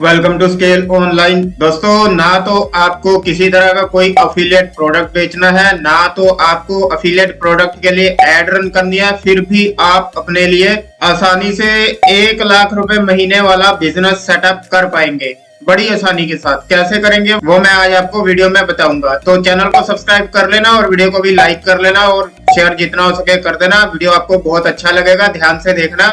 Welcome to scale online. दोस्तों, ना तो आपको किसी तरह का कोई अफिलिएट प्रोडक्ट बेचना है, ना तो आपको अफिलिएट प्रोडक्ट के लिए एड रन करनी है, फिर भी आप अपने लिए आसानी से 1 लाख रुपए महीने वाला बिजनेस सेटअप कर पाएंगे बड़ी आसानी के साथ। कैसे करेंगे वो मैं आज आपको वीडियो में बताऊंगा। तो चैनल को सब्सक्राइब कर लेना और वीडियो को भी लाइक कर लेना और शेयर जितना हो सके कर देना। वीडियो आपको बहुत अच्छा लगेगा, ध्यान से देखना।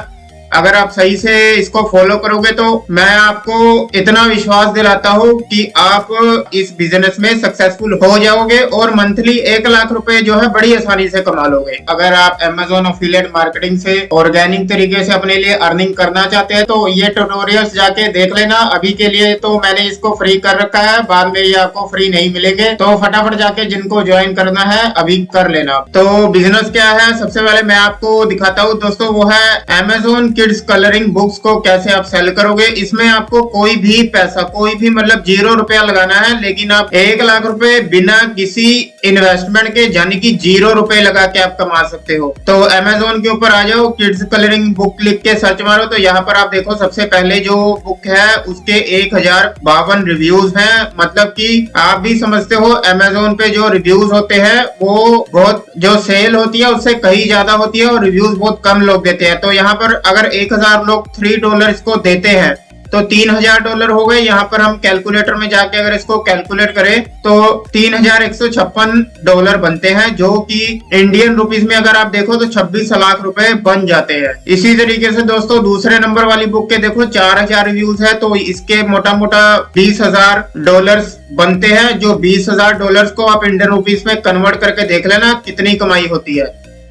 अगर आप सही से इसको फॉलो करोगे तो मैं आपको इतना विश्वास दिलाता हूँ कि आप इस बिजनेस में सक्सेसफुल हो जाओगे और मंथली 1 लाख रुपए जो है बड़ी आसानी से कमा लोगे। अगर आप Amazon अफिलिएट मार्केटिंग से ऑर्गेनिक तरीके से अपने लिए अर्निंग करना चाहते हैं तो ये ट्यूटोरियल्स जाके देख लेना। अभी के लिए तो मैंने इसको फ्री कर रखा है, बाद में ये आपको फ्री नहीं मिलेंगे, तो फटाफट जाके जिनको ज्वाइन करना है अभी कर लेना। तो बिजनेस क्या है, सबसे पहले मैं आपको दिखाता हूँ दोस्तों, वो है Amazon किड्स कलरिंग बुक्स को कैसे आप सेल करोगे। इसमें आपको कोई भी पैसा, कोई भी मतलब 0 रुपया लगाना है, लेकिन आप 1 लाख रुपए बिना किसी इन्वेस्टमेंट के यानी कि 0 रुपए लगा के आप कमा सकते हो। तो Amazon के ऊपर आ जाओ, किड्स कलरिंग बुक लिख के सर्च मारो तो यहाँ पर आप देखो सबसे पहले जो बुक है उसके 1052 रिव्यूज हैं। मतलब कि आप भी समझते हो Amazon पे जो रिव्यूज होते हैं वो बहुत, जो सेल होती है उससे कहीं ज्यादा होती है और रिव्यूज बहुत कम लोग देते हैं। तो यहाँ पर अगर 1000 लोग $3 इसको देते हैं तो $3000 हो गए। यहाँ पर हम कैलकुलेटर में जाके अगर इसको कैलकुलेट करें तो $3156 बनते हैं, जो कि इंडियन रुपीस में अगर आप देखो तो 26 लाख रुपए बन जाते हैं। इसी तरीके से दोस्तों दूसरे नंबर वाली बुक के देखो 4000 रिव्यूज है तो इसके मोटा मोटा $20,000 बनते हैं, जो $20,000 को आप इंडियन रुपीस में कन्वर्ट करके देख लेना कितनी कमाई होती है।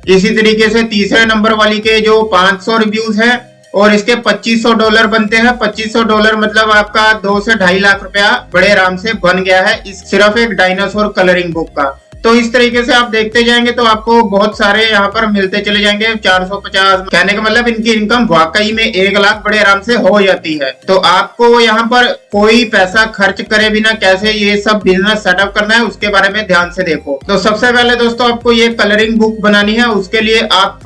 इसी तरीके से तीसरे नंबर वाली के जो 500 रिव्यूज है और इसके $2500 बनते हैं। $2500 मतलब आपका 2 से 2.5 लाख रुपया बड़े आराम से बन गया है इस सिर्फ एक डायनासोर कलरिंग बुक का। तो इस तरीके से आप देखते जाएंगे तो आपको बहुत सारे यहाँ पर मिलते चले जाएंगे। 450, कहने का मतलब इनकी इनकम वाकई में 1 लाख बड़े आराम से हो जाती है। तो आपको यहाँ पर कोई पैसा खर्च करे बिना कैसे ये सब बिजनेस सेटअप करना है उसके बारे में ध्यान से देखो। तो सबसे पहले दोस्तों आपको ये कलरिंग बुक बनानी है, उसके लिए आप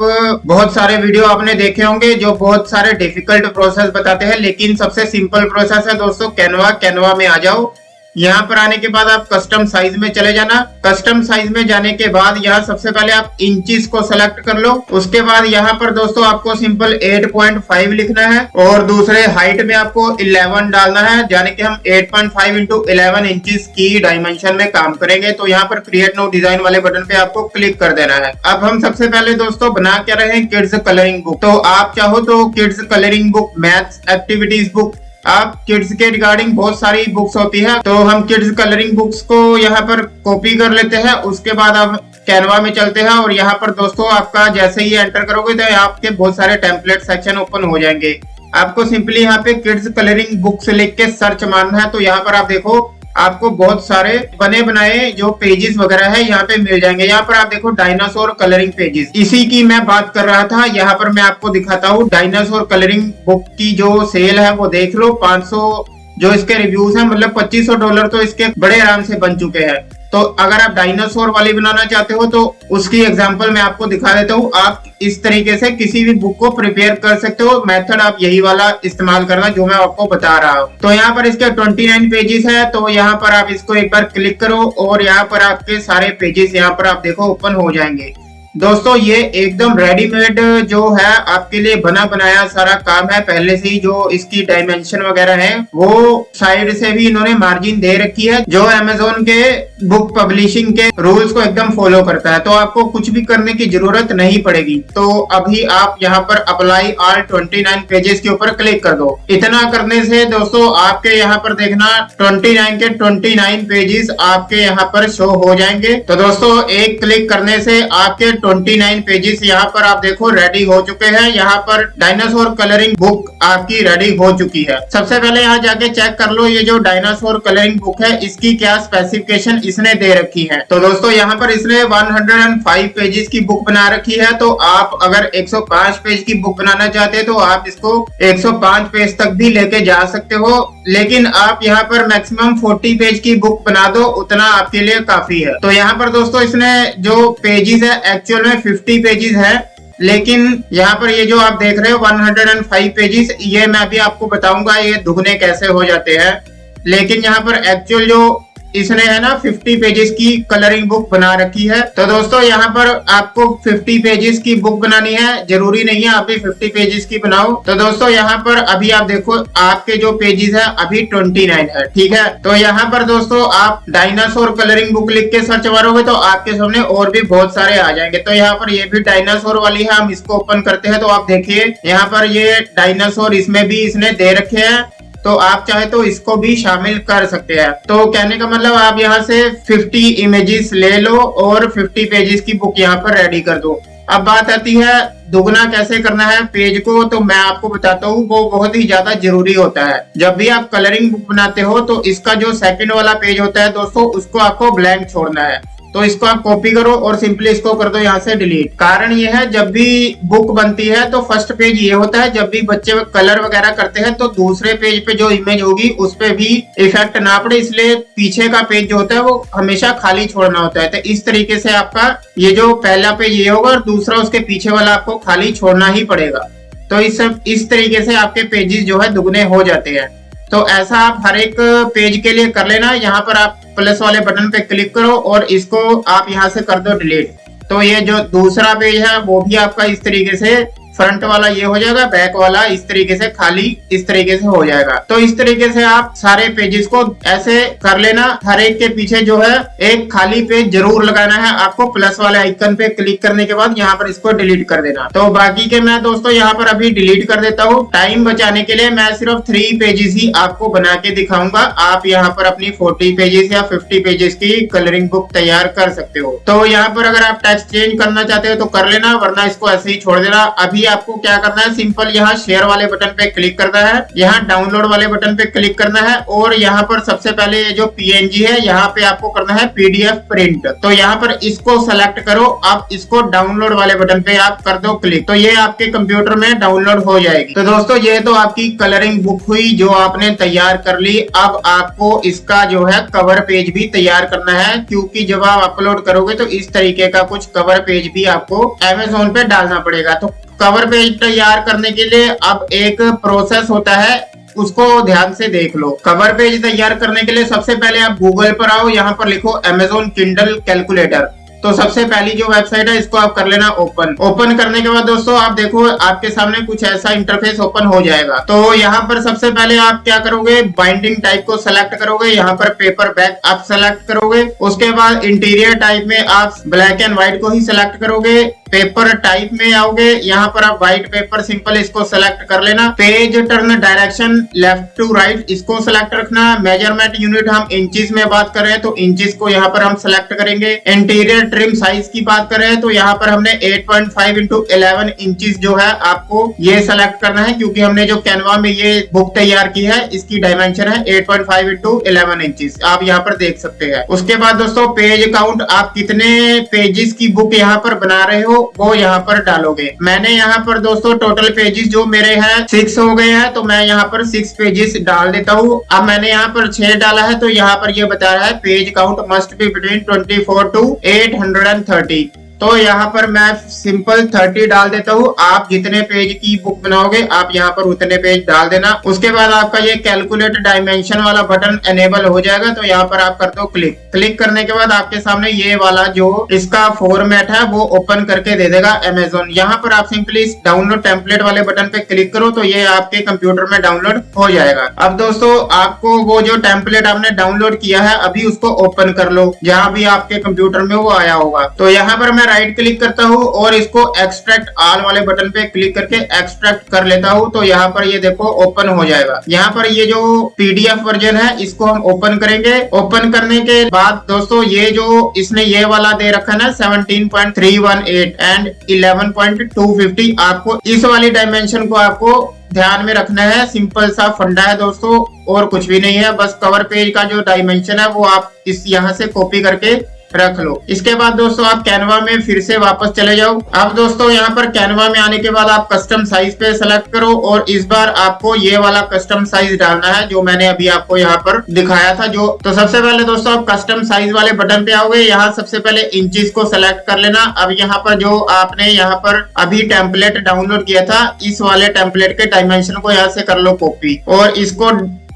बहुत सारे वीडियो आपने देखे होंगे जो बहुत सारे डिफिकल्ट प्रोसेस बताते हैं, लेकिन सबसे सिंपल प्रोसेस है दोस्तों कैनवा में आ जाओ। यहाँ पर आने के बाद आप कस्टम साइज में चले जाना। कस्टम साइज में जाने के बाद यहाँ सबसे पहले आप इंचेस को सेलेक्ट कर लो। उसके बाद यहाँ पर दोस्तों आपको सिंपल 8.5 लिखना है और दूसरे हाइट में आपको 11 डालना है, यानी कि हम 8.5 इंटू 11 इंचेस की डायमेंशन में काम करेंगे। तो यहाँ पर क्रिएट नो डिजाइन वाले बटन पे आपको क्लिक कर देना है। अब हम सबसे पहले दोस्तों बना क्या रहे हैं, किड्स कलरिंग बुक। तो आप चाहो तो kids colouring book, maths activities book, आप किड्स के रिगार्डिंग बहुत सारी बुक्स होती है, तो हम किड्स कलरिंग बुक्स को यहाँ पर कॉपी कर लेते हैं। उसके बाद आप कैनवा में चलते हैं और यहाँ पर दोस्तों आपका जैसे ही एंटर करोगे तो आपके बहुत सारे टेम्पलेट सेक्शन ओपन हो जाएंगे। आपको सिंपली यहाँ पे किड्स कलरिंग बुक्स लिख के सर्च मारना है। तो यहाँ पर आप देखो आपको बहुत सारे बने बनाए जो पेजेस वगैरह है यहाँ पे मिल जाएंगे। यहाँ पर आप देखो डायनासोर कलरिंग पेजेस, इसी की मैं बात कर रहा था। यहाँ पर मैं आपको दिखाता हूँ डायनासोर कलरिंग बुक की जो सेल है वो देख लो। 500 जो इसके रिव्यूज हैं, मतलब $2500 तो इसके बड़े आराम से बन चुके हैं। तो अगर आप डायनासोर वाली बनाना चाहते हो तो उसकी एग्जांपल मैं आपको दिखा देता हूँ। आप इस तरीके से किसी भी बुक को प्रिपेयर कर सकते हो। मेथड आप यही वाला इस्तेमाल करना जो मैं आपको बता रहा हूँ। तो यहाँ पर इसके 29 पेजेस है, तो यहाँ पर आप इसको एक बार क्लिक करो और यहाँ पर आपके सारे पेजेस यहाँ पर आप देखो ओपन हो जाएंगे। दोस्तों ये एकदम रेडीमेड जो है आपके लिए बना बनाया सारा काम है। पहले से ही जो इसकी डायमेंशन वगैरह है वो साइड से भी इन्होंने मार्जिन दे रखी है, जो Amazon के बुक पब्लिशिंग के रूल्स को एकदम फॉलो करता है। तो आपको कुछ भी करने की जरूरत नहीं पड़ेगी। तो अभी आप यहाँ पर अप्लाई ऑल 29 पेजेस के ऊपर क्लिक कर दो। इतना करने से दोस्तों आपके यहाँ पर देखना 29 के 29 पेजेस आपके यहाँ पर शो हो जाएंगे। तो दोस्तों एक क्लिक करने से आपके 29 पेजेस यहाँ पर आप देखो रेडी हो चुके हैं। यहाँ पर डायनासोर कलरिंग बुक आपकी रेडी हो चुकी है। सबसे पहले यहाँ जाके चेक कर लो ये जो डायनासोर कलरिंग बुक है इसकी क्या स्पेसिफिकेशन इसने दे रखी है। तो दोस्तों यहाँ पर इसने 105 पेजेस की बुक बना रखी है। तो आप अगर 105 पेज की बुक बनाना चाहते हैं तो आप इसको 105 पेज तक भी लेके जा सकते हो, लेकिन आप यहाँ पर मैक्सिमम 40 पेज की बुक बना दो, उतना आपके लिए काफी है। तो यहाँ पर दोस्तों इसने जो पेजेस है एक्चुअल में 50 पेजेस है, लेकिन यहाँ पर ये जो आप देख रहे हो 105 पेजेस, ये मैं अभी आपको बताऊंगा ये दुगने कैसे हो जाते हैं। लेकिन यहाँ पर एक्चुअल जो इसने है ना 50 पेजेस की कलरिंग बुक बना रखी है। तो दोस्तों यहाँ पर आपको 50 पेजेस की बुक बनानी है, जरूरी नहीं है आप भी 50 पेजेस की बनाओ। तो दोस्तों यहाँ पर अभी आप देखो आपके जो पेजेस है अभी 29 है, ठीक है। तो यहाँ पर दोस्तों आप डायनासोर कलरिंग बुक लिख के सर्च मारोगे तो आपके सामने और भी बहुत सारे आ जाएंगे। तो यहाँ पर ये भी डायनासोर वाली है, हम इसको ओपन करते हैं तो आप देखिए यहाँ पर ये डायनासोर इसमें भी इसने दे रखे हैं, तो आप चाहे तो इसको भी शामिल कर सकते हैं। तो कहने का मतलब आप यहाँ से 50 इमेजेस ले लो और 50 पेजेस की बुक यहाँ पर रेडी कर दो। अब बात आती है दुगना कैसे करना है पेज को, तो मैं आपको बताता हूँ, वो बहुत ही ज्यादा जरूरी होता है। जब भी आप कलरिंग बुक बनाते हो तो इसका जो सेकंड वाला पेज होता है दोस्तों, उसको आपको ब्लैंक छोड़ना है। तो इसको आप कॉपी करो और सिंपली इसको कर दो यहाँ से डिलीट। कारण ये है जब भी बुक बनती है तो फर्स्ट पेज ये होता है, जब भी बच्चे कलर वगैरह करते हैं तो दूसरे पेज पे जो इमेज होगी उस पे भी इफेक्ट ना पड़े, इसलिए पीछे का पेज जो होता है वो हमेशा खाली छोड़ना होता है। तो इस तरीके से आपका ये जो पहला पेज ये होगा और दूसरा उसके पीछे वाला आपको खाली छोड़ना ही पड़ेगा। तो इस तरीके से आपके पेजेस जो है दुगने हो जाते हैं। तो ऐसा आप हर एक पेज के लिए कर लेना। यहाँ पर आप प्लस वाले बटन पे क्लिक करो और इसको आप यहाँ से कर दो डिलीट। तो ये जो दूसरा पेज है वो भी आपका इस तरीके से फ्रंट वाला ये हो जाएगा, बैक वाला इस तरीके से खाली इस तरीके से हो जाएगा। तो इस तरीके से आप सारे पेजेस को ऐसे कर लेना। हर एक के पीछे जो है एक खाली पेज जरूर लगाना है आपको। प्लस वाले आइकन पे क्लिक करने के बाद यहाँ पर इसको डिलीट कर देना। तो बाकी के मैं दोस्तों यहाँ पर अभी डिलीट कर देता हूँ। टाइम बचाने के लिए मैं सिर्फ 3 पेजेस ही आपको बना के दिखाऊंगा। आप यहाँ पर अपनी 40 पेजेस या 50 पेजेस की कलरिंग बुक तैयार कर सकते हो। तो यहाँ पर अगर आप टेक्स्ट चेंज करना चाहते हो तो कर लेना, वरना इसको ऐसे ही छोड़ देना। अभी आपको क्या करना है, सिंपल यहाँ शेयर वाले बटन पे क्लिक करना है, यहाँ डाउनलोड वाले बटन पे क्लिक करना है और यहाँ पर सबसे पहले ये जो PNG है यहाँ पे आपको करना है PDF प्रिंट। तो यहाँ पर इसको सेलेक्ट करो, आप इसको डाउनलोड वाले बटन पे आप कर दो क्लिक, तो ये आपके कंप्यूटर में डाउनलोड हो जाएगी। तो दोस्तों ये तो आपकी कलरिंग बुक हुई जो आपने तैयार कर ली। अब आपको इसका जो है कवर पेज भी तैयार करना है, क्योंकि जब आप अपलोड करोगे तो इस तरीके का कुछ कवर पेज भी आपको Amazon पे डालना पड़ेगा। तो कवर पेज तैयार करने के लिए अब एक प्रोसेस होता है, उसको ध्यान से देख लो। कवर पेज तैयार करने के लिए सबसे पहले आप गूगल पर आओ, यहाँ पर लिखो Amazon Kindle कैलकुलेटर। तो सबसे पहली जो वेबसाइट है इसको आप कर लेना ओपन। ओपन करने के बाद दोस्तों आप देखो आपके सामने कुछ ऐसा इंटरफेस ओपन हो जाएगा। तो यहाँ पर सबसे पहले आप क्या करोगे, बाइंडिंग टाइप को सेलेक्ट करोगे, यहाँ पर पेपर बैक आप सेलेक्ट करोगे। उसके बाद इंटीरियर टाइप में आप ब्लैक एंड व्हाइट को ही सेलेक्ट करोगे। पेपर टाइप में आओगे, यहाँ पर आप व्हाइट पेपर सिंपल इसको सेलेक्ट कर लेना। Page turn direction left to right इसको सेलेक्ट रखना। मेजरमेंट यूनिट हम इंचेस में बात कर रहे हैं तो इंचेस को यहाँ पर हम सेलेक्ट करेंगे। इंटीरियर ट्रिम साइज की बात कर रहे हैं तो यहाँ पर हमने 8.5 × 11 इंचेस जो है आपको ये सेलेक्ट करना है, क्योंकि हमने जो कैनवा में ये बुक तैयार की है इसकी डायमेंशन है 8.5 × 11 इंचेस, आप यहाँ पर देख सकते हैं। उसके बाद दोस्तों पेज काउंट, आप कितने पेजेस की बुक यहाँ पर बना रहे हो वो यहाँ पर डालोगे। मैंने यहाँ पर दोस्तों टोटल पेजेस जो मेरे हैं 6 हो गए हैं, तो मैं यहाँ पर 6 पेजेस डाल देता हूँ। अब मैंने यहाँ पर 6 डाला है तो यहाँ पर ये बता रहा है page count must be between 24 to 830। तो यहाँ पर मैं सिंपल 30 डाल देता हूँ। आप जितने पेज की बुक बनाओगे आप यहाँ पर उतने पेज डाल देना। उसके बाद आपका ये कैलकुलेट डायमेंशन वाला बटन एनेबल हो जाएगा, तो यहाँ पर आप कर दो क्लिक। क्लिक करने के बाद आपके सामने ये वाला जो इसका फॉर्मेट है वो ओपन करके दे देगा Amazon। यहाँ पर आप सिंपली इस डाउनलोड टेम्पलेट वाले बटन पे क्लिक करो तो ये आपके कंप्यूटर में डाउनलोड हो जाएगा। अब दोस्तों आपको वो जो टेम्पलेट आपने डाउनलोड किया है अभी उसको ओपन कर लो, जहाँ भी आपके कंप्यूटर में वो आया होगा। तो यहाँ पर मैं राइट क्लिक करता हूँ और इसको एक्सट्रैक्ट ऑल वाले बटन पे क्लिक करके एक्सट्रैक्ट कर लेता हूँ। तो यहाँ पर ये देखो ओपन हो जाएगा। यहाँ पर ये जो PDF वर्जन है इसको हम ओपन करेंगे। ओपन करने के बाद दोस्तों ये जो इसने ये वाला दे रखा है ना 17.318 एंड 11.250, आपको इस वाली डायमेंशन को आपको ध्यान में रखना है। सिंपल सा फंडा है दोस्तों और कुछ भी नहीं है। बस कवर पेज का जो डायमेंशन है वो आप इस यहाँ से कॉपी करके रख लो। इसके बाद दोस्तों आप कैनवा में फिर से वापस चले जाओ। अब दोस्तों यहाँ पर कैनवा में आने के बाद आप कस्टम साइज पे सेलेक्ट करो और इस बार आपको ये वाला कस्टम साइज डालना है जो मैंने अभी आपको यहाँ पर दिखाया था। जो तो सबसे पहले दोस्तों आप कस्टम साइज वाले बटन पे आओगे, यहाँ सबसे पहले इंचेस को सेलेक्ट कर लेना। अब यहाँ पर जो आपने यहाँ पर अभी टेम्पलेट डाउनलोड किया था, इस वाले टेम्पलेट के डायमेंशन को यहाँ से कर लो कॉपी और इसको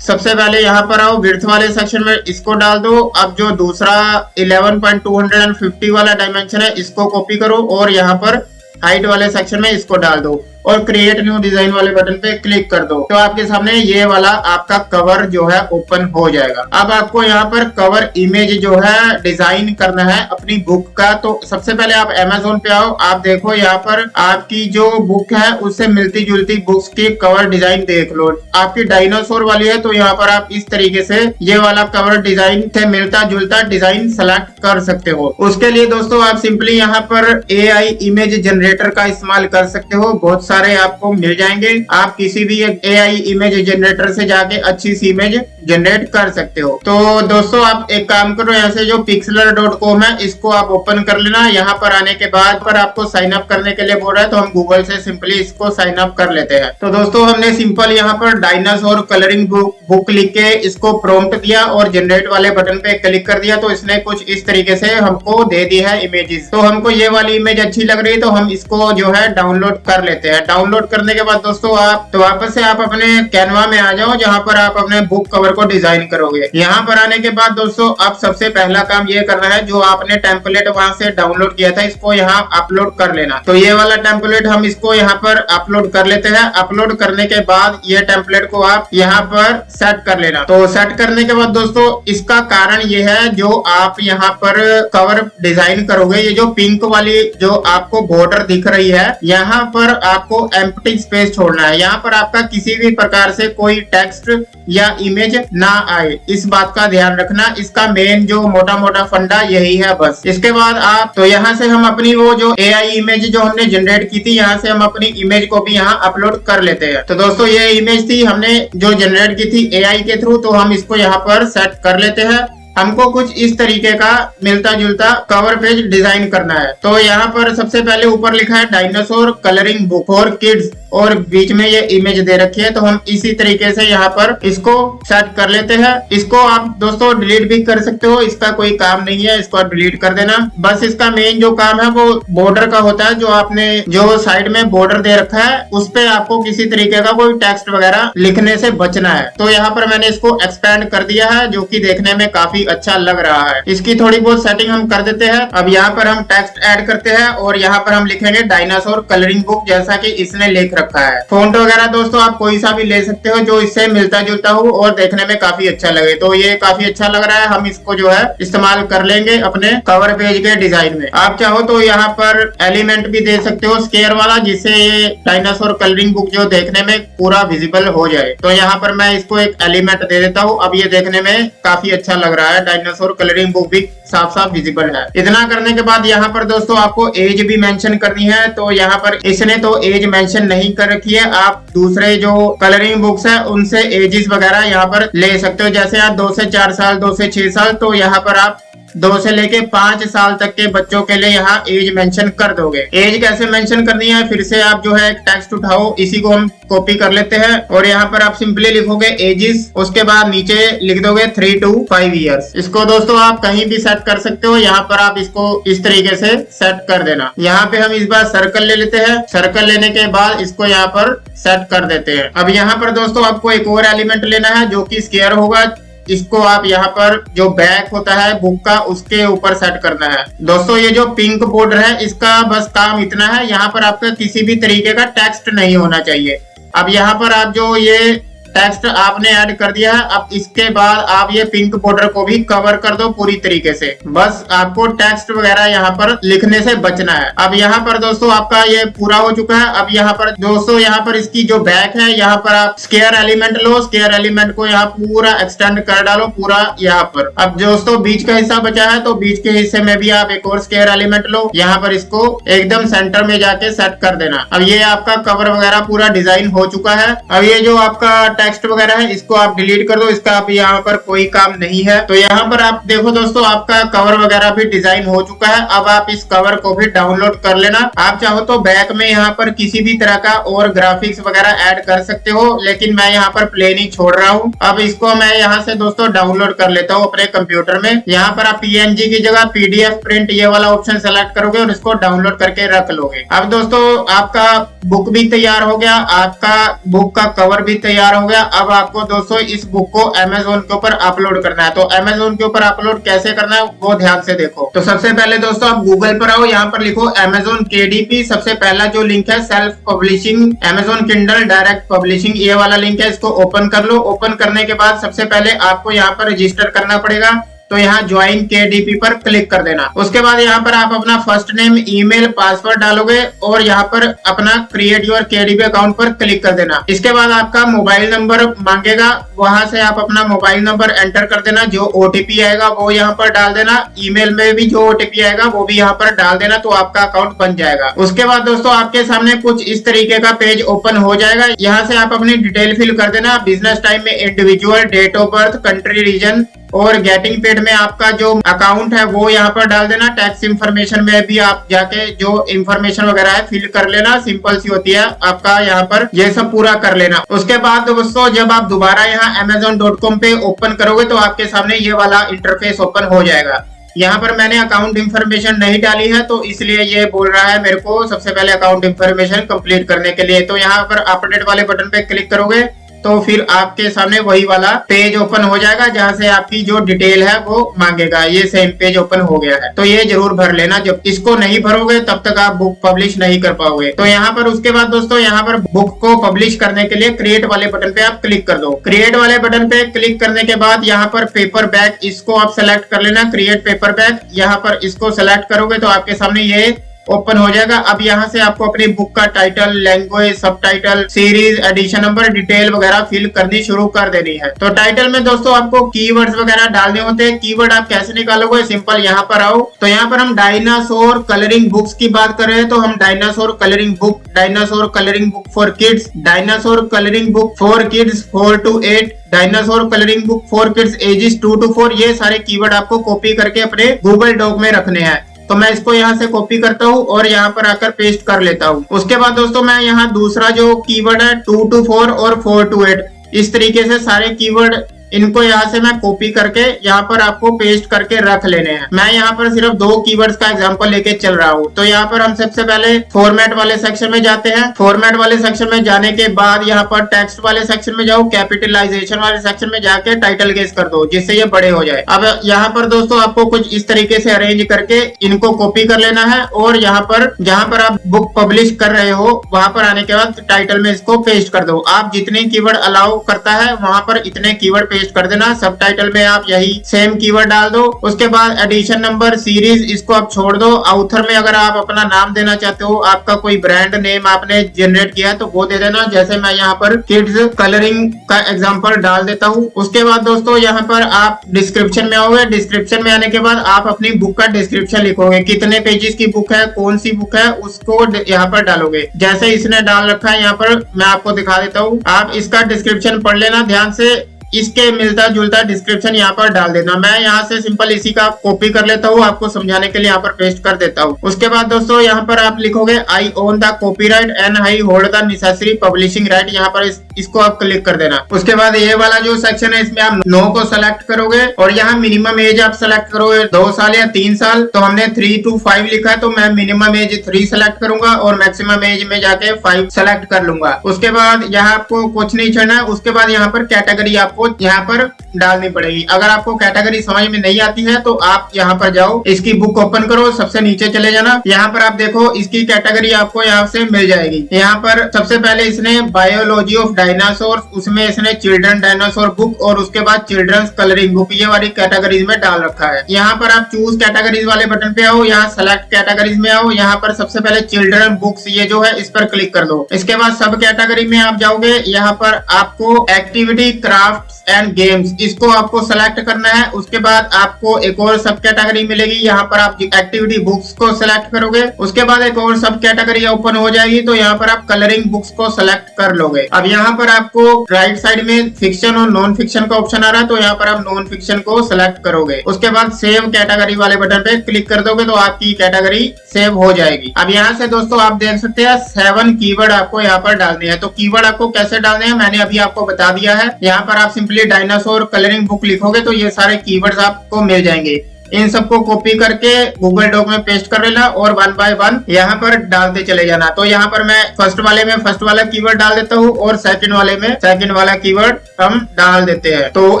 सबसे पहले यहाँ पर आओ, विड्थ वाले सेक्शन में इसको डाल दो। अब जो दूसरा 11.250 वाला डायमेंशन है इसको कॉपी करो और यहाँ पर हाइट वाले सेक्शन में इसको डाल दो और क्रिएट न्यू डिजाइन वाले बटन पे क्लिक कर दो। तो आपके सामने ये वाला आपका कवर जो है ओपन हो जाएगा। अब आपको यहाँ पर कवर इमेज जो है डिजाइन करना है अपनी बुक का। तो सबसे पहले आप अमेज़न पे आओ, आप देखो यहाँ पर आपकी जो बुक है उससे मिलती जुलती बुक्स की कवर डिजाइन देख लो। आपकी डायनासोर वाली है तो यहाँ पर आप इस तरीके से ये वाला कवर डिजाइन से मिलता जुलता डिजाइन सेलेक्ट कर सकते हो। उसके लिए दोस्तों आप सिंपली यहाँ पर AI इमेज जनरेटर का इस्तेमाल कर सकते हो, बहुत सारे आपको मिल जाएंगे। आप किसी भी AI इमेज जनरेटर से जाके अच्छी सी इमेज जनरेट कर सकते हो। तो दोस्तों आप एक काम करो, यहाँ से जो pixlr.com है इसको आप ओपन कर लेना। यहाँ पर आने के बाद पर आपको साइन अप करने के लिए बोल रहा है तो हम गूगल से सिंपली इसको साइन अप कर लेते हैं। तो दोस्तों हमने सिंपल यहाँ पर डायनासोर कलरिंग बुक लिख के इसको प्रॉम्प्ट दिया और जनरेट वाले बटन पे क्लिक कर दिया तो इसने कुछ इस तरीके से हमको दे दी है इमेजेस। तो हमको ये वाली इमेज अच्छी लग रही है तो हम इसको जो है डाउनलोड कर लेते हैं। डाउनलोड करने के बाद दोस्तों आप तो वापस से आप अपने कैनवा में आ जाओ जहां पर आप अपने बुक कवर को डिजाइन करोगे। यहाँ पर आने के बाद दोस्तों अब सबसे पहला काम ये करना है, जो आपने टेम्पलेट वहां से डाउनलोड किया था इसको यहाँ अपलोड कर लेना। तो ये वाला टेम्पलेट हम इसको यहाँ पर अपलोड कर लेते हैं। अपलोड करने के बाद ये टेम्पलेट को आप यहाँ पर सेट कर लेना। तो सेट करने के बाद दोस्तों इसका कारण ये है, जो आप यहाँ पर कवर डिजाइन करोगे, ये जो पिंक वाली जो आपको बॉर्डर दिख रही है यहाँ पर आपको एम्प्टी स्पेस छोड़ना है। यहाँ पर आपका किसी भी प्रकार से कोई टेक्स्ट या इमेज ना आए, इस बात का ध्यान रखना। इसका मेन जो मोटा मोटा फंडा यही है बस। इसके बाद आप तो यहाँ से हम अपनी वो जो AI इमेज जो हमने जनरेट की थी, यहाँ से हम अपनी इमेज को भी यहाँ अपलोड कर लेते हैं। तो दोस्तों ये इमेज थी हमने जो जनरेट की थी AI के थ्रू, तो हम इसको यहाँ पर सेट कर लेते हैं। हमको कुछ इस तरीके का मिलता जुलता कवर पेज डिजाइन करना है। तो यहाँ पर सबसे पहले ऊपर लिखा है dinosaur colouring book for kids और बीच में ये इमेज दे रखी है। तो हम इसी तरीके से यहाँ पर इसको सेट कर लेते हैं। इसको आप दोस्तों डिलीट भी कर सकते हो, इसका कोई काम नहीं है, इसको डिलीट कर देना। बस इसका मेन जो काम है वो बॉर्डर का होता है। जो आपने जो साइड में बॉर्डर दे रखा है उस पे आपको किसी तरीके का कोई टेक्स्ट वगैरह लिखने से बचना है। तो यहाँ पर मैंने इसको एक्सपेंड कर दिया है, जो कि देखने में काफी अच्छा लग रहा है। इसकी थोड़ी बहुत सेटिंग हम कर देते हैं। अब यहाँ पर हम टेक्स्ट ऐड करते हैं और यहाँ पर हम लिखेंगे डायनासोर कलरिंग बुक, जैसा कि इसने लिख रखा है। फॉन्ट वगैरह दोस्तों आप कोई सा भी ले सकते हो जो इससे मिलता जुलता हो और देखने में काफी अच्छा लगे। तो ये काफी अच्छा लग रहा है, हम इसको जो है इस्तेमाल कर लेंगे अपने कवर पेज के डिजाइन में। आप चाहो तो यहाँ पर एलिमेंट भी दे सकते हो स्केयर वाला, जिससे ये डायनासोर कलरिंग बुक जो देखने में पूरा विजिबल हो जाए। तो यहाँ पर मैं इसको एक एलिमेंट दे देता हूँ। अब ये देखने में काफी अच्छा लग रहा है, डायनासोर कलरिंग बुक भी साफ साफ विजिबल है। इतना करने के बाद यहाँ पर दोस्तों आपको एज भी मेंशन करनी है। तो यहाँ पर इसने तो एज मेंशन नहीं कर रखी है, आप दूसरे जो कलरिंग बुक्स है उनसे एजेस वगैरह यहाँ पर ले सकते हो। जैसे आप 2 से 4 साल, 2 से 6 साल, तो यहाँ पर आप 2 से लेके 5 साल तक के बच्चों के लिए यहाँ एज मेंशन कर दोगे। एज कैसे मेंशन करनी है, फिर से आप जो है एक टेक्स्ट उठाओ, इसी को हम कॉपी कर लेते हैं और यहाँ पर आप सिंपली लिखोगे एजेस, उसके बाद नीचे लिख दोगे 3 to 5 ईयर्स। इसको दोस्तों आप कहीं भी सेट कर सकते हो। यहाँ पर आप इसको इस तरीके से सेट कर देना। यहाँ पे हम इस बार सर्कल ले लेते हैं। सर्कल लेने के बाद इसको यहाँ पर सेट कर देते हैं। अब यहाँ पर दोस्तों आपको एक और एलिमेंट लेना है जो कि स्क्वायर होगा। इसको आप यहाँ पर जो बैक होता है बुक का उसके ऊपर सेट करना है। दोस्तों ये जो पिंक बॉर्डर है इसका बस काम इतना है, यहाँ पर आपका किसी भी तरीके का टेक्स्ट नहीं होना चाहिए। अब यहाँ पर आप जो ये टेक्स्ट आपने ऐड कर दिया है, अब इसके बाद आप ये पिंक बॉर्डर को भी कवर कर दो पूरी तरीके से। बस आपको टेक्स्ट वगैरह यहाँ पर लिखने से बचना है। अब यहाँ पर दोस्तों आपका ये पूरा हो चुका है। अब यहाँ पर दोस्तों यहाँ पर इसकी जो बैक है, यहाँ पर आप स्क्वायर एलिमेंट लो, स्क्वायर एलिमेंट को यहाँ पूरा एक्सटेंड कर डालो पूरा यहाँ पर। अब दोस्तों बीच का हिस्सा बचा है तो बीच के हिस्से में भी आप एक और स्क्वायर एलिमेंट लो, यहाँ पर इसको एकदम सेंटर में जाके सेट कर देना। अब ये आपका कवर वगैरह पूरा डिजाइन हो चुका है। अब ये जो आपका टेक्स्ट वगैरह है इसको आप डिलीट कर दो, इसका अब यहाँ पर कोई काम नहीं है। तो यहाँ पर आप देखो दोस्तों आपका कवर वगैरह भी डिजाइन हो चुका है। अब आप इस कवर को भी डाउनलोड कर लेना। आप चाहो तो बैक में यहाँ पर किसी भी तरह का और ग्राफिक्स वगैरह ऐड कर सकते हो, लेकिन मैं यहाँ पर प्लेन ही छोड़ रहा हूँ। अब इसको मैं यहाँ से दोस्तों डाउनलोड कर लेता हूँ अपने कंप्यूटर में। यहाँ पर आप PNG की जगह PDF प्रिंट ये वाला ऑप्शन सेलेक्ट करोगे और इसको डाउनलोड करके रख लोगे। अब दोस्तों आपका बुक भी तैयार हो गया, आपका बुक का कवर भी तैयार हो गया। अब आपको दोस्तों इस बुक को Amazon के ऊपर अपलोड करना है। तो Amazon के ऊपर अपलोड कैसे करना है वो ध्यान से देखो। तो सबसे पहले दोस्तों आप गूगल पर आओ, यहाँ पर लिखो Amazon KDP। सबसे पहला जो लिंक है self publishing Amazon Kindle direct publishing, ये वाला लिंक है, इसको ओपन कर लो। ओपन करने के बाद सबसे पहले आपको यहाँ पर रजिस्टर करना पड़ेगा। तो यहाँ ज्वाइन KDP पर क्लिक कर देना। उसके बाद यहाँ पर आप अपना फर्स्ट नेम, ईमेल, पासवर्ड डालोगे और यहाँ पर अपना क्रिएट योर KDP अकाउंट पर क्लिक कर देना। इसके बाद आपका मोबाइल नंबर मांगेगा, वहां से आप अपना मोबाइल नंबर एंटर कर देना। जो OTP आएगा वो यहाँ पर डाल देना। ईमेल में भी जो OTP आएगा वो भी यहाँ पर डाल देना, तो आपका अकाउंट बन जाएगा। उसके बाद दोस्तों आपके सामने कुछ इस तरीके का पेज ओपन हो जाएगा। यहाँ से आप अपनी डिटेल फिल कर देना। बिजनेस टाइम में individual, date of birth, country, region और गेटिंग पेड में आपका जो अकाउंट है वो यहाँ पर डाल देना। टैक्स इंफॉर्मेशन में भी आप जाके जो इंफॉर्मेशन वगैरह है फिल कर लेना, सिंपल सी होती है आपका, यहाँ पर ये सब पूरा कर लेना। उसके बाद दोस्तों जब आप दोबारा यहाँ amazon.com पे ओपन करोगे तो आपके सामने ये वाला इंटरफेस ओपन हो जाएगा। यहाँ पर मैंने अकाउंट इंफॉर्मेशन नहीं डाली है तो इसलिए ये बोल रहा है मेरे को सबसे पहले अकाउंट इंफॉर्मेशन कंप्लीट करने के लिए। तो यहाँ पर अपडेट वाले बटन पे क्लिक करोगे तो फिर आपके सामने वही वाला पेज ओपन हो जाएगा जहां से आपकी जो डिटेल है वो मांगेगा। ये सेम पेज ओपन हो गया है, तो ये जरूर भर लेना। जब इसको नहीं भरोगे तब तक आप बुक पब्लिश नहीं कर पाओगे। तो यहाँ पर उसके बाद दोस्तों यहाँ पर बुक को पब्लिश करने के लिए क्रिएट वाले बटन पे आप क्लिक कर दो। क्रिएट वाले बटन पे क्लिक करने के बाद यहाँ पर पेपर बैग, इसको आप सेलेक्ट कर लेना। क्रिएट पेपर बैग, यहाँ पर इसको सेलेक्ट करोगे तो आपके सामने ये ओपन हो जाएगा। अब यहाँ से आपको अपनी बुक का title, language, subtitle, series, edition number, detail वगैरह फिल करनी शुरू कर देनी है। तो टाइटल में दोस्तों आपको कीवर्ड्स वगैरह डालने होते हैं। कीवर्ड आप कैसे निकालोगे, सिंपल यहाँ पर आओ। तो यहाँ पर हम डायनासोर कलरिंग बुक्स की बात कर रहे हैं, तो हम dinosaur colouring book, dinosaur colouring book for kids, dinosaur colouring book for kids 4 to 8, dinosaur colouring book for kids ages 2 to 4, ये सारे कीवर्ड आपको कॉपी करके अपने गूगल डॉक में रखने हैं। तो मैं इसको यहाँ से कॉपी करता हूँ और यहाँ पर आकर पेस्ट कर लेता हूँ। उसके बाद दोस्तों मैं यहाँ दूसरा जो कीवर्ड है 2 to 4 और 4 to 8, इस तरीके से सारे कीवर्ड इनको यहाँ से मैं कॉपी करके यहाँ पर आपको पेस्ट करके रख लेने हैं। मैं यहाँ पर सिर्फ 2 कीवर्ड्स का एग्जांपल लेके चल रहा हूँ। तो यहाँ पर हम सबसे पहले फॉर्मेट वाले सेक्शन में जाते हैं। फॉर्मेट वाले सेक्शन में जाने के बाद यहाँ पर टेक्स्ट वाले सेक्शन में जाओ, कैपिटलाइजेशन वाले सेक्शन में जाके टाइटल गेस कर दो जिससे ये बड़े हो जाए। अब यहाँ पर दोस्तों आपको कुछ इस तरीके से अरेंज करके इनको कॉपी कर लेना है और यहाँ पर जहाँ पर आप बुक पब्लिश कर रहे हो वहां पर आने के बाद टाइटल में इसको पेस्ट कर दो। आप जितने कीवर्ड अलाउ करता है वहां पर इतने कीवर्ड पेस्ट कर देना। सबटाइटल में आप यही सेम कीवर्ड डाल दो। उसके बाद एडिशन नंबर, सीरीज, इसको आप छोड़ दो। ऑथर में अगर आप अपना नाम देना चाहते हो, आपका कोई ब्रांड नेम आपने जनरेट किया तो वो दे देना। जैसे मैं यहाँ पर किड्स कलरिंग का एग्जांपल डाल देता हूँ। उसके बाद दोस्तों यहाँ पर आप डिस्क्रिप्शन में आओगे। डिस्क्रिप्शन में आने के बाद आप अपनी बुक का डिस्क्रिप्शन लिखोगे, कितने पेजेस की बुक है, कौन सी बुक है, उसको यहाँ पर डालोगे। जैसे इसने डाल रखा है यहाँ पर, मैं आपको दिखा देता हूँ। आप इसका डिस्क्रिप्शन पढ़ लेना ध्यान से, इसके मिलता जुलता डिस्क्रिप्शन यहाँ पर डाल देना। मैं यहाँ से सिंपल इसी का कॉपी कर लेता हूँ, आपको समझाने के लिए यहाँ पर पेस्ट कर देता हूँ। उसके बाद दोस्तों यहाँ पर आप लिखोगे I own the copyright and I hold the necessary publishing right, यहाँ पर इसको आप क्लिक कर देना। उसके बाद ये वाला जो सेक्शन है इसमें आप नो को सेलेक्ट करोगे और यहाँ मिनिमम एज आप सेलेक्ट करोगे 2 साल या 3 साल। तो हमने 3 to 5 लिखा है तो मैं मिनिमम एज 3 सेलेक्ट करूंगा और मैक्सिमम एज में जाके 5 सेलेक्ट कर लूंगा। उसके बाद यहाँ आपको कुछ नहीं छोड़ना है। उसके बाद यहाँ पर कैटेगरी आपको यहाँ पर डालनी पड़ेगी। अगर आपको कैटेगरी समझ में नहीं आती है तो आप यहाँ पर जाओ, इसकी बुक ओपन करो, सबसे नीचे चले जाना। यहाँ पर आप देखो इसकी कैटेगरी आपको यहाँ से मिल जाएगी। यहाँ पर सबसे पहले इसने बायोलॉजी ऑफ डायनासोर, उसमें इसने चिल्ड्रन डायनासोर बुक और उसके बाद चिल्ड्रंस कलरिंग बुक, ये वाली कैटेगरीज में डाल रखा है। यहाँ पर आप चूज कैटेगरीज वाले बटन पे आओ, यहाँ सेलेक्ट कैटेगरीज में आओ। यहाँ पर सबसे पहले चिल्ड्रन बुक्स ये जो है इस पर क्लिक कर दो। इसके बाद सब कैटेगरी में आप जाओगे, यहाँ पर आपको एक्टिविटी, क्राफ्ट एंड गेम्स, इसको आपको सेलेक्ट करना है। उसके बाद आपको एक और सब कैटेगरी मिलेगी, यहाँ पर आप एक्टिविटी बुक्स को सिलेक्ट करोगे। उसके बाद एक और सब कैटेगरी ओपन हो जाएगी, तो यहाँ पर आप कलरिंग बुक्स को सिलेक्ट कर लोगे। अब यहाँ पर आपको राइट साइड में फिक्शन और नॉन फिक्शन का ऑप्शन आ रहा है, तो यहाँ पर आप नॉन फिक्शन को सिलेक्ट करोगे। उसके बाद सेव कैटेगरी वाले बटन पे क्लिक कर दोगे तो आपकी कैटेगरी सेव हो जाएगी। अब यहाँ से दोस्तों आप देख सकते हैं 7 कीवर्ड आपको यहाँ पर डालने हैं। तो कीवर्ड आपको कैसे डालने हैं मैंने अभी आपको बता दिया है। यहाँ पर आप सिंपली डायनासोर कलरिंग बुक लिखोगे तो ये सारे कीवर्ड्स आपको मिल जाएंगे। इन सबको कॉपी करके गूगल डॉक में पेस्ट कर लेना और 1 बाय 1 यहाँ पर डालते चले जाना। तो यहाँ पर मैं फर्स्ट वाले में फर्स्ट वाला कीवर्ड डाल देता हूँ और सेकंड वाले में सेकंड वाला कीवर्ड हम डाल देते हैं। तो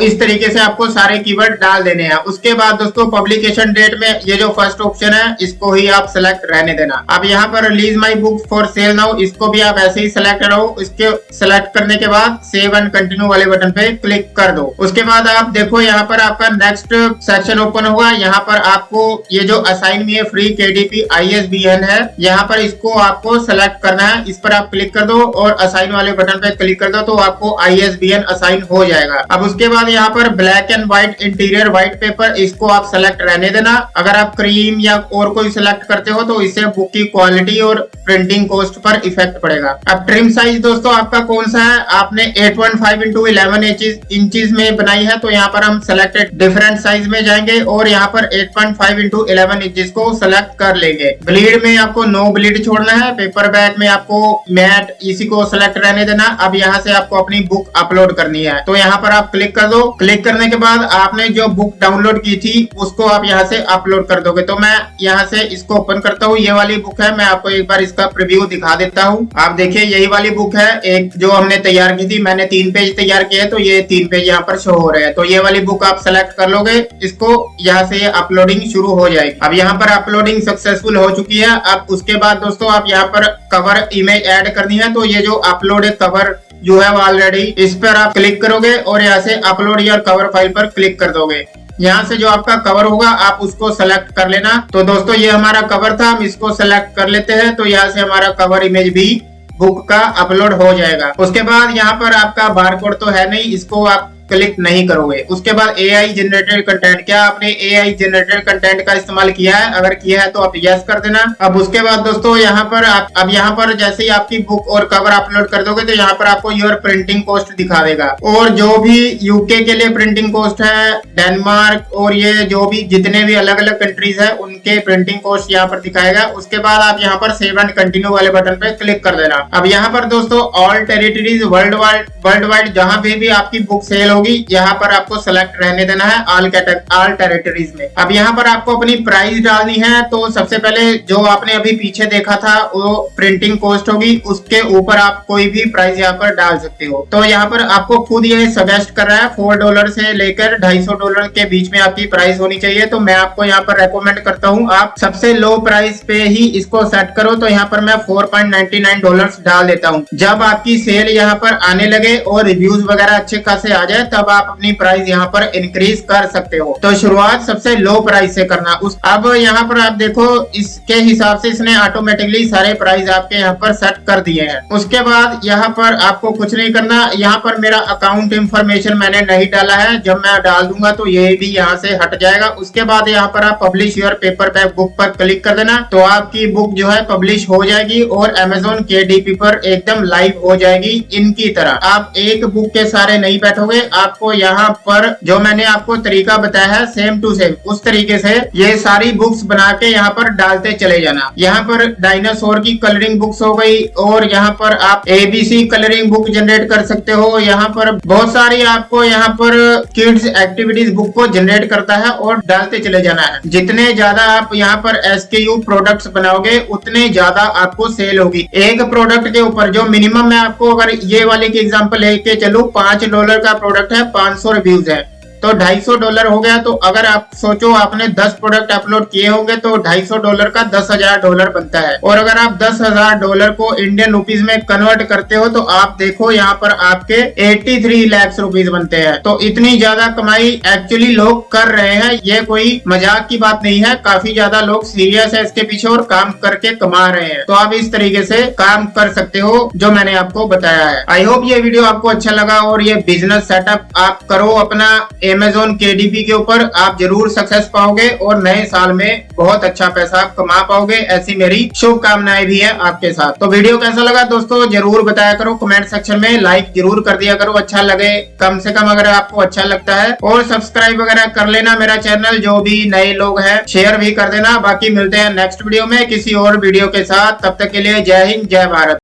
इस तरीके से आपको सारे कीवर्ड डाल देने हैं। उसके बाद दोस्तों पब्लिकेशन डेट में ये जो फर्स्ट ऑप्शन है इसको ही आप सिलेक्ट रहने देना। अब यहाँ पर release my book for sale now, इसको भी आप ऐसे ही सिलेक्ट करो। इसके सिलेक्ट करने के बाद सेव एंड कंटिन्यू वाले बटन पे क्लिक कर दो। उसके बाद आप देखो यहाँ पर आपका नेक्स्ट सेक्शन ओपन होगा। यहाँ पर आपको ये जो असाइन मी फ्री KDP ISBN है, यहाँ पर इसको आपको सेलेक्ट करना है। इस पर आप क्लिक कर दो और असाइन वाले बटन पे क्लिक कर दो तो आपको ISBN असाइन हो जाएगा। अब उसके बाद यहाँ पर black and white interior white paper, इसको आप सेलेक्ट रहने देना। अगर आप क्रीम या और कोई सिलेक्ट करते हो तो इससे बुक की क्वालिटी और प्रिंटिंग कॉस्ट पर इफेक्ट पड़ेगा। अब ट्रिम साइज दोस्तों आपका कौन सा है, आपने 8.5 × 11 इंचेस में बनाई है तो यहाँ पर हम सेलेक्टेड डिफरेंट साइज में जाएंगे और यहाँ पर 8.5 × 11 इंचेस को सेलेक्ट कर लेंगे। ब्लीड में आपको नो ब्लीड छोड़ना है। पेपर बैग में आपको मैट इसी को सेलेक्ट रहने देना। अब यहाँ से आपको अपनी बुक अपलोड करनी है तो यहाँ पर आप क्लिक कर दो। क्लिक करने के बाद आपने जो बुक डाउनलोड की थी उसको आप यहाँ से अपलोड कर दोगे। तो मैं यहाँ से इसको ओपन करता हूँ। ये वाली बुक है, मैं आपको एक बार इसका प्रीव्यू दिखा देता हूँ। आप देखिए यही वाली बुक है, एक जो हमने तैयार की थी। मैंने 3 पेज तैयार किए तो ये 3 पेज यहाँ पर शो हो रहे हैं। तो ये वाली बुक आप सेलेक्ट कर लोगे, इसको यहाँ से अपलोडिंग शुरू हो जाएगी। अब यहाँ पर अपलोडिंग सक्सेसफुल हो चुकी है। अब उसके बाद दोस्तों आप यहाँ पर कवर इमेज ऐड करनी है। तो ये जो अपलोड कवर जो है वो ऑलरेडी, इस पर आप क्लिक करोगे और यहाँ से अपलोड योर कवर फाइल पर क्लिक कर दोगे। यहाँ से जो आपका कवर होगा आप उसको सेलेक्ट कर लेना। तो दोस्तों ये हमारा कवर था, हम इसको सेलेक्ट कर लेते हैं। तो यहाँ से हमारा कवर इमेज भी बुक का अपलोड हो जाएगा। उसके बाद यहाँ पर आपका बारकोड तो है नहीं, इसको आप क्लिक नहीं करोगे। उसके बाद AI जनरेटेड कंटेंट, क्या आपने AI जनरेटेड कंटेंट का इस्तेमाल किया है? अगर किया है तो आप यस कर देना। अब उसके बाद दोस्तों यहाँ पर अब यहाँ पर जैसे ही आपकी बुक और कवर अपलोड कर दोगे तो यहाँ पर आपको योर प्रिंटिंग कॉस्ट दिखा देगा। और जो भी UK के लिए प्रिंटिंग कॉस्ट है, डेनमार्क और ये जो भी जितने भी अलग अलग कंट्रीज है उनके प्रिंटिंग कॉस्ट यहाँ पर दिखाएगा। उसके बाद आप यहाँ पर सेव एंड कंटिन्यू वाले बटन पे क्लिक कर देना। अब यहाँ पर दोस्तों ऑल टेरिटरीज वर्ल्ड वाइड जहाँ भी आपकी बुक सेल होगी यहाँ पर आपको सेलेक्ट रहने देना है ऑल टेरिटरीज में। अब यहाँ पर आपको अपनी प्राइस डालनी है। तो सबसे पहले जो आपने अभी पीछे देखा था वो प्रिंटिंग कॉस्ट होगी, उसके ऊपर आप कोई भी प्राइस यहाँ पर डाल सकते हो। तो यहाँ पर आपको खुद ये सजेस्ट कर रहा है $4 से लेकर $250 के बीच में आपकी प्राइस होनी चाहिए। तो मैं आपको यहाँ पर रेकमेंड करता हूँ आप सबसे लो प्राइस पे ही इसको सेट करो। तो यहाँ पर मैं $4.99 डाल देता हूँ। जब आपकी सेल यहाँ पर आने लगे और रिव्यूज वगैरह अच्छे खासे आ जाए तब आप अपनी प्राइस यहाँ पर इंक्रीज कर सकते हो। तो शुरुआत सबसे लो प्राइस से करना। अब यहाँ पर आप देखो इसके हिसाब से इसने ऑटोमेटिकली सारे प्राइस आपके यहाँ पर सेट कर दिए हैं। उसके बाद यहाँ पर आपको कुछ नहीं करना। यहाँ पर मेरा अकाउंट इंफॉर्मेशन मैंने नहीं डाला है, जब मैं डाल दूंगा तो ये भी यहाँ से हट जाएगा। उसके बाद यहाँ पर आप publish your paper back book पर क्लिक कर देना। तो आपकी बुक जो है पब्लिश हो जाएगी और Amazon KDP पर एकदम लाइव हो जाएगी इनकी तरह। आप एक बुक के सारे नहीं बैठोगे, आपको यहाँ पर जो मैंने आपको तरीका बताया है सेम टू सेम उस तरीके से ये सारी बुक्स बना के यहाँ पर डालते चले जाना। यहाँ पर डायनासोर की कलरिंग बुक्स हो गई और यहाँ पर आप ABC कलरिंग बुक जनरेट कर सकते हो। यहाँ पर बहुत सारी आपको यहाँ पर किड्स एक्टिविटीज बुक को जनरेट करता है और डालते चले जाना है। जितने ज्यादा आप यहाँ पर SKU प्रोडक्ट्स बनाओगे उतने ज्यादा आपको सेल होगी। एक प्रोडक्ट के ऊपर जो मिनिमम मैं आपको अगर ये वाले की एग्जांपल लेके चलूं $5 का प्रोडक्ट है, 500 रिव्यूज है तो $250 हो गया। तो अगर आप सोचो आपने 10 प्रोडक्ट अपलोड किए होंगे तो $250 का $10,000 बनता है। और अगर आप $10,000 को इंडियन रुपीज में कन्वर्ट करते हो तो आप देखो यहाँ पर आपके 83 लाख रुपीज बनते हैं। तो इतनी ज्यादा कमाई एक्चुअली लोग कर रहे हैं, ये कोई मजाक की बात नहीं है। काफी ज्यादा लोग सीरियस है इसके पीछे और काम करके कमा रहे हैं। तो आप इस तरीके से काम कर सकते हो जो मैंने आपको बताया है। आई होप ये वीडियो आपको अच्छा लगा और ये बिजनेस सेटअप आप करो अपना Amazon KDP के ऊपर, आप जरूर सक्सेस पाओगे और नए साल में बहुत अच्छा पैसा कमा पाओगे। ऐसी मेरी शुभकामनाएं भी है आपके साथ। तो वीडियो कैसा लगा दोस्तों जरूर बताया करो कमेंट सेक्शन में, लाइक जरूर कर दिया करो अच्छा लगे कम से कम अगर आपको अच्छा लगता है, और सब्सक्राइब वगैरह कर लेना मेरा चैनल, जो भी नए लोग हैं शेयर भी कर देना। बाकी मिलते हैं नेक्स्ट वीडियो में किसी और वीडियो के साथ, तब तक के लिए जय हिंद जय भारत।